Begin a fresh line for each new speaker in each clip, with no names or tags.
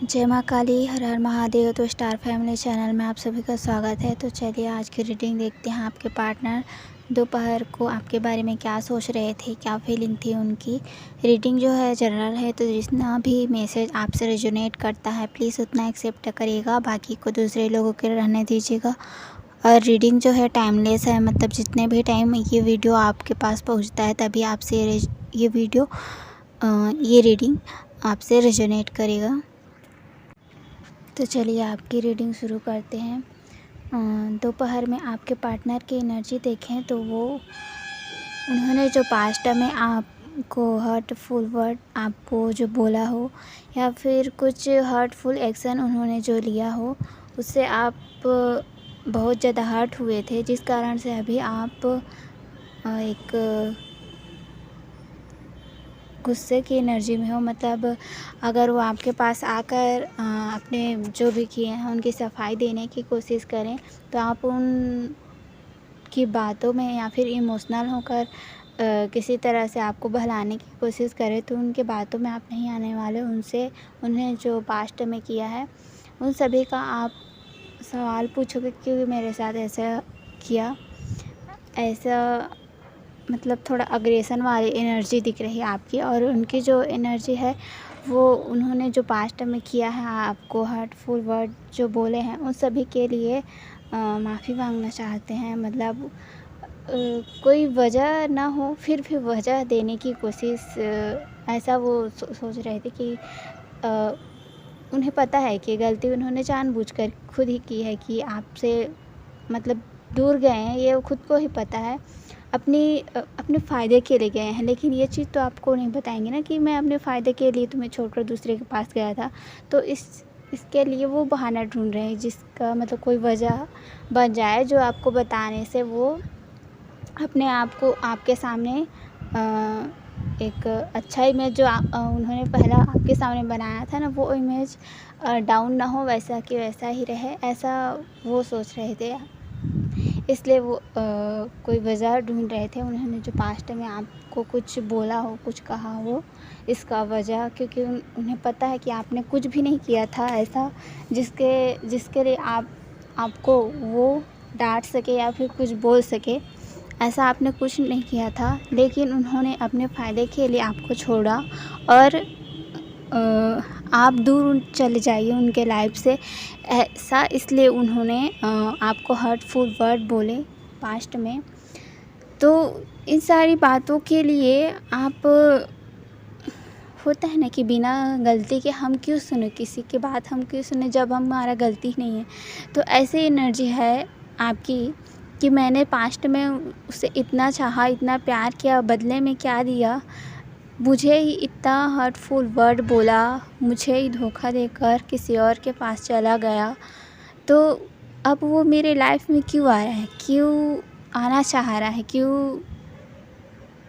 जय माँ काली, हर हर महादेव। तो स्टार फैमिली चैनल में आप सभी का स्वागत है। तो चलिए आज की रीडिंग देखते हैं। आपके पार्टनर दोपहर को आपके बारे में क्या सोच रहे थे, क्या फीलिंग थी उनकी। रीडिंग जो है जनरल है, तो जितना भी मैसेज आपसे रेजोनेट करता है प्लीज़ उतना एक्सेप्ट करिएगा, बाकी को दूसरे लोगों के रहने दीजिएगा। और रीडिंग जो है टाइमलेस है, मतलब जितने भी टाइम ये वीडियो आपके पास पहुँचता है तभी आपसे ये रीडिंग आपसे रेजोनेट करेगा। तो चलिए आपकी रीडिंग शुरू करते हैं। दोपहर में आपके पार्टनर की एनर्जी देखें तो उन्होंने जो पास्ट में आपको हर्टफुल वर्ड आपको जो बोला हो, या फिर कुछ हर्टफुल एक्शन उन्होंने जो लिया हो, उससे आप बहुत ज़्यादा हर्ट हुए थे, जिस कारण से अभी आप एक गुस्से की एनर्जी में हो। मतलब अगर वो आपके पास आकर अपने जो भी किए हैं उनकी सफाई देने की कोशिश करें, तो आप उनकी बातों में या फिर इमोशनल होकर किसी तरह से आपको बहलाने की कोशिश करें, तो उनके बातों में आप नहीं आने वाले। उन्हें जो पास्ट में किया है उन सभी का आप सवाल पूछोगे, क्यों मेरे साथ ऐसा किया। ऐसा मतलब थोड़ा अग्रेसन वाली एनर्जी दिख रही है आपकी, और उनकी जो एनर्जी है वो उन्होंने जो पास्ट में किया है, आपको हर्टफुल वर्ड जो बोले हैं, उन सभी के लिए माफ़ी मांगना चाहते हैं। मतलब कोई वजह ना हो फिर भी वजह देने की कोशिश, ऐसा वो सोच रहे थे कि उन्हें पता है कि गलती उन्होंने जानबूझकर खुद ही की है, कि आपसे मतलब दूर गए हैं, ये खुद को ही पता है। अपने फ़ायदे के लिए गए हैं, लेकिन ये चीज़ तो आपको नहीं बताएंगे ना कि मैं अपने फ़ायदे के लिए तुम्हें छोड़कर दूसरे के पास गया था। तो इसके लिए वो बहाना ढूंढ रहे हैं, जिसका मतलब कोई वजह बन जाए जो आपको बताने से वो अपने आप को आपके सामने एक अच्छा इमेज जो उन्होंने पहला आपके सामने बनाया था ना, वो इमेज डाउन ना हो, वैसा कि वैसा ही रहे, ऐसा वो सोच रहे थे। इसलिए वो कोई वजह ढूंढ रहे थे। उन्होंने जो पास्ट में आपको कुछ बोला हो, कुछ कहा हो, इसका वजह, क्योंकि उन्हें पता है कि आपने कुछ भी नहीं किया था ऐसा जिसके लिए आपको वो डांट सके या फिर कुछ बोल सके। ऐसा आपने कुछ नहीं किया था, लेकिन उन्होंने अपने फ़ायदे के लिए आपको छोड़ा, और आप दूर चले जाइए उनके लाइफ से, ऐसा इसलिए उन्होंने आपको हर्टफुल वर्ड बोले पास्ट में। तो इन सारी बातों के लिए आप, होता है ना कि बिना गलती के हम क्यों सुने किसी की बात, हम क्यों सुने जब हमारा गलती नहीं है। तो ऐसी एनर्जी है आपकी कि मैंने पास्ट में उसे इतना चाहा, इतना प्यार किया, बदले में क्या दिया, मुझे ही इतना हर्टफुल वर्ड बोला, मुझे ही धोखा देकर किसी और के पास चला गया। तो अब वो मेरे लाइफ में क्यों आ रहा है, क्यों आना चाह रहा है, क्यों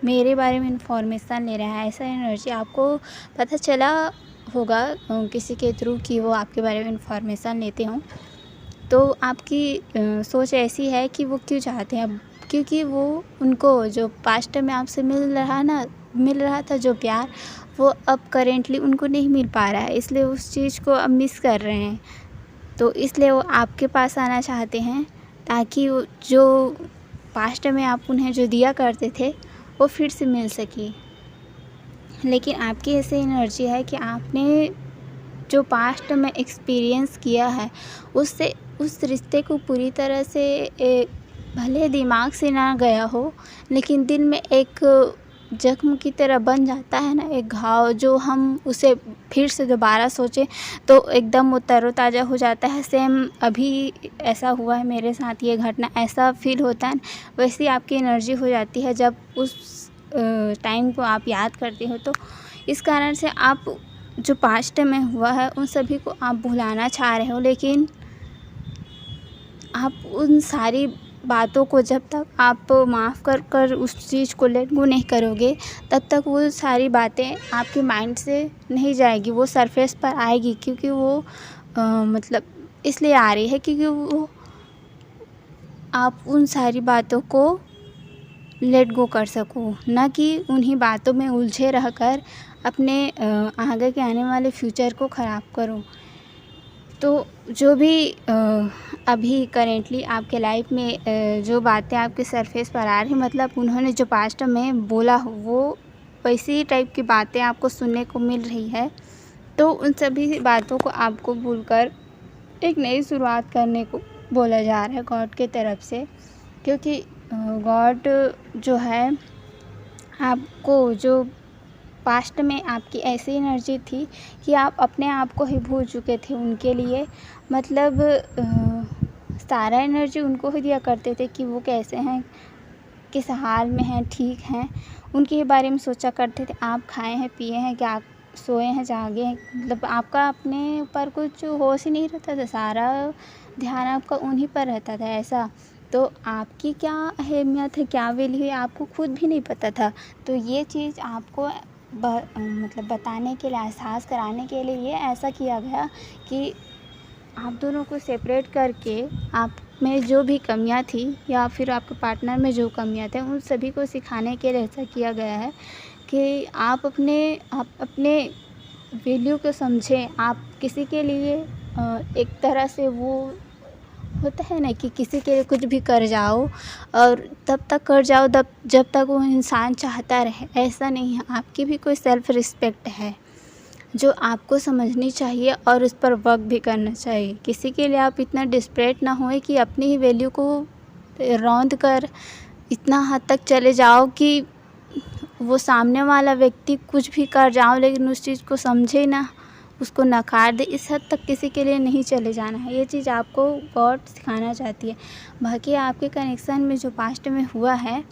मेरे बारे में इन्फॉर्मेशन ले रहा है। ऐसा एनर्जी आपको पता चला होगा किसी के थ्रू कि वो आपके बारे में इन्फॉर्मेशन लेते हों। तो आपकी सोच ऐसी है कि वो क्यों चाहते हैं अब, क्योंकि वो उनको जो पास्ट में आपसे मिल रहा था जो प्यार, वो अब करेंटली उनको नहीं मिल पा रहा है, इसलिए उस चीज़ को अब मिस कर रहे हैं। तो इसलिए वो आपके पास आना चाहते हैं, ताकि वो जो पास्ट में आप उन्हें जो दिया करते थे वो फिर से मिल सके। लेकिन आपकी ऐसी एनर्जी है कि आपने जो पास्ट में एक्सपीरियंस किया है उससे उस रिश्ते को पूरी तरह से भले दिमाग से ना गया हो, लेकिन दिल में एक जख्म की तरह बन जाता है ना, एक घाव, जो हम उसे फिर से दोबारा सोचें तो एकदम वो तरोताज़ा हो जाता है। सेम अभी ऐसा हुआ है मेरे साथ, ये घटना, ऐसा फील होता है। वैसी आपकी एनर्जी हो जाती है जब उस टाइम को आप याद करते हो। तो इस कारण से आप जो पास्ट में हुआ है उन सभी को आप भुलाना चाह रहे हो, लेकिन आप उन सारी बातों को जब तक आप माफ़ कर उस चीज़ को लेट गो नहीं करोगे, तब तक वो सारी बातें आपके माइंड से नहीं जाएगी, वो सरफेस पर आएगी। क्योंकि वो मतलब इसलिए आ रही है क्योंकि वो आप उन सारी बातों को लेट गो कर सको, ना कि उन्हीं बातों में उलझे रहकर अपने आगे के आने वाले फ्यूचर को ख़राब करो। तो जो भी अभी करेंटली आपके लाइफ में जो बातें आपके सरफेस पर आ रही मतलब उन्होंने जो पास्ट में बोला हो वो वैसी टाइप की बातें आपको सुनने को मिल रही है। तो उन सभी बातों को आपको भूलकर एक नई शुरुआत करने को बोला जा रहा है गॉड की तरफ से। क्योंकि गॉड जो है आपको जो पास्ट में आपकी ऐसी एनर्जी थी कि आप अपने आप को ही भूल चुके थे उनके लिए। मतलब सारा एनर्जी उनको ही दिया करते थे कि वो कैसे हैं, किस हाल में हैं, ठीक हैं, उनके ही बारे में सोचा करते थे। आप खाए हैं, पिए हैं, क्या सोए हैं, जागे हैं, मतलब आपका अपने ऊपर कुछ होश ही नहीं रहता था, सारा ध्यान आपका उन्हीं पर रहता था ऐसा। तो आपकी क्या अहमियत है, क्या वैल्यू है, आपको खुद भी नहीं पता था। तो ये चीज़ आपको मतलब बताने के लिए, एहसास कराने के लिए ये ऐसा किया गया कि आप दोनों को सेपरेट करके आप में जो भी कमियां थी या फिर आपके पार्टनर में जो कमियां थे उन सभी को सिखाने के लिए ऐसा किया गया है कि आप अपने वैल्यू को समझें। आप किसी के लिए एक तरह से वो होता है ना कि किसी के लिए कुछ भी कर जाओ और तब तक कर जाओ जब तक वो इंसान चाहता रहे, ऐसा नहीं है। आपकी भी कोई सेल्फ़ रिस्पेक्ट है जो आपको समझनी चाहिए और उस पर वर्क भी करना चाहिए। किसी के लिए आप इतना डिस्परेट ना होए कि अपनी ही वैल्यू को रौंद कर इतना हद तक चले जाओ कि वो सामने वाला व्यक्ति कुछ भी कर जाओ लेकिन उस चीज़ को समझे ना, उसको नकार दे। इस हद तक किसी के लिए नहीं चले जाना है। ये चीज़ आपको गॉड सिखाना चाहती है। बाकी आपके कनेक्शन में जो पास्ट में हुआ है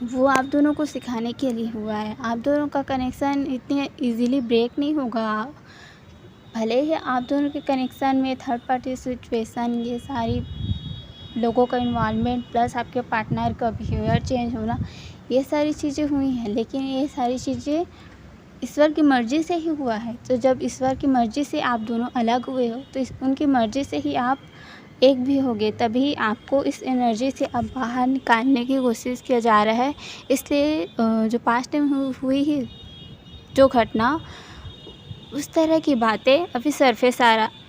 वो आप दोनों को सिखाने के लिए हुआ है। आप दोनों का कनेक्शन इतने इजीली ब्रेक नहीं होगा। भले ही आप दोनों के कनेक्शन में थर्ड पार्टी सिचुएशन, ये सारी लोगों का इन्वॉल्वमेंट प्लस आपके पार्टनर का बिहेवियर चेंज होना, ये सारी चीज़ें हुई हैं, लेकिन ये सारी चीज़ें ईश्वर की मर्ज़ी से ही हुआ है। तो जब ईश्वर की मर्ज़ी से आप दोनों अलग हुए हो तो उनकी मर्ज़ी से ही आप एक भी होगे, तभी आपको इस एनर्जी से अब बाहर निकालने की कोशिश किया जा रहा है। इसलिए जो पास्ट में हुई ही जो घटना, उस तरह की बातें अभी सरफेस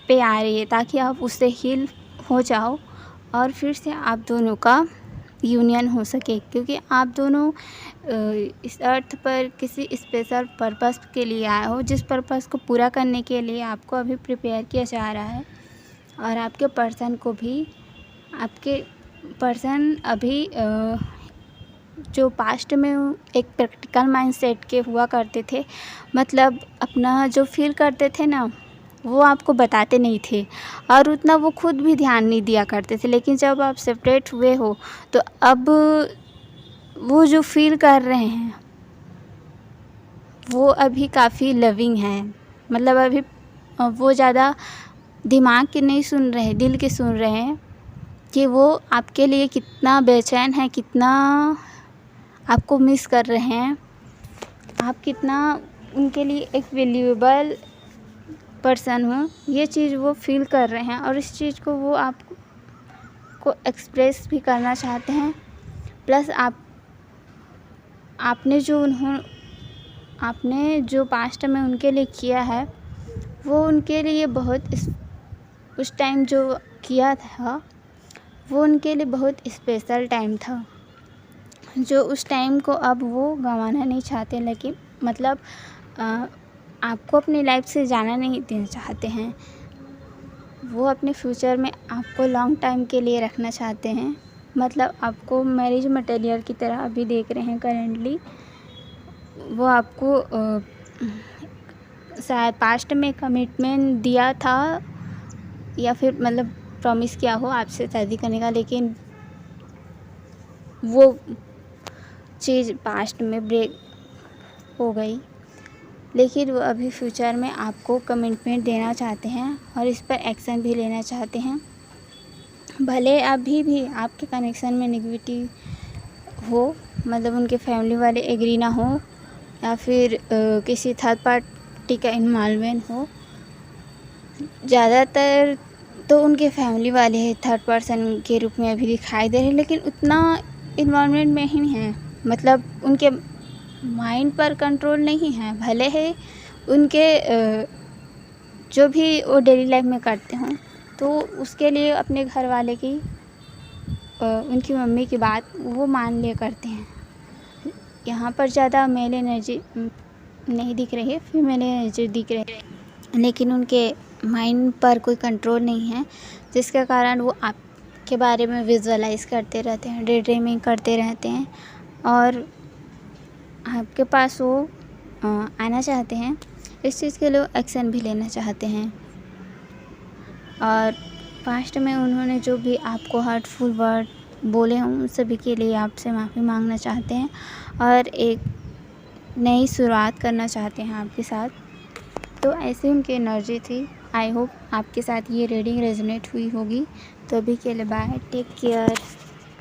पे आ रही है ताकि आप उससे हील हो जाओ और फिर से आप दोनों का यूनियन हो सके। क्योंकि आप दोनों इस अर्थ पर किसी स्पेशल पर्पस के लिए आए हो, जिस पर्पस को पूरा करने के लिए आपको अभी प्रिपेयर किया जा रहा है। और आपके पर्सन को भी, आपके पर्सन अभी जो पास्ट में एक प्रैक्टिकल माइंडसेट के हुआ करते थे, मतलब अपना जो फील करते थे ना वो आपको बताते नहीं थे और उतना वो खुद भी ध्यान नहीं दिया करते थे। लेकिन जब आप सेपरेट हुए हो तो अब वो जो फील कर रहे हैं वो अभी काफ़ी लविंग है। मतलब अभी वो ज़्यादा दिमाग के नहीं सुन रहे, दिल के सुन रहे हैं कि वो आपके लिए कितना बेचैन है, कितना आपको मिस कर रहे हैं, आप कितना उनके लिए एक वैल्यूएबल पर्सन हो, ये चीज़ वो फील कर रहे हैं। और इस चीज़ को वो आपको एक्सप्रेस भी करना चाहते हैं। प्लस आपने जो पास्ट में उनके लिए किया है वो उनके लिए बहुत उस टाइम जो किया था वो उनके लिए बहुत स्पेशल टाइम था, जो उस टाइम को अब वो गंवाना नहीं चाहते। लेकिन मतलब आपको अपनी लाइफ से जाना नहीं देना चाहते हैं। वो अपने फ्यूचर में आपको लॉन्ग टाइम के लिए रखना चाहते हैं। मतलब आपको मैरिज मटेरियल की तरह अभी देख रहे हैं करेंटली। वो आपको शायद पास्ट में कमिटमेंट दिया था या फिर मतलब प्रॉमिस किया हो आपसे शादी करने का, लेकिन वो चीज़ पास्ट में ब्रेक हो गई। लेकिन वो अभी फ्यूचर में आपको कमिटमेंट देना चाहते हैं और इस पर एक्शन भी लेना चाहते हैं। भले अभी भी आपके कनेक्शन में नेगेटिविटी हो, मतलब उनके फैमिली वाले एग्री ना हो या फिर किसी थर्ड पार्टी का इन्वॉल्वमेंट हो। ज़्यादातर तो उनके फैमिली वाले थर्ड पर्सन के रूप में अभी दिखाई दे रहे हैं, लेकिन उतना इन्वॉल्वमेंट में ही है। मतलब उनके माइंड पर कंट्रोल नहीं है। भले ही उनके जो भी वो डेली लाइफ में करते हों, तो उसके लिए अपने घर वाले की उनकी मम्मी की बात वो मान लिया करते हैं। यहाँ पर ज़्यादा मेल एनर्जी नहीं दिख रही है, फीमेल एनर्जी दिख रही है, लेकिन उनके माइंड पर कोई कंट्रोल नहीं है, जिसके कारण वो आपके बारे में विजुअलाइज़ करते रहते हैं, डे ड्रीमिंग करते रहते हैं और आपके पास वो आना चाहते हैं। इस चीज़ के लिए एक्शन भी लेना चाहते हैं और पास्ट में उन्होंने जो भी आपको हर्टफुल वर्ड बोले हों उन सभी के लिए आपसे माफ़ी मांगना चाहते हैं और एक नई शुरुआत करना चाहते हैं आपके साथ। तो ऐसी उनकी एनर्जी थी। आई होप आपके साथ ये रीडिंग रेजोनेट हुई होगी। तो अभी के लिए बाय, टेक केयर।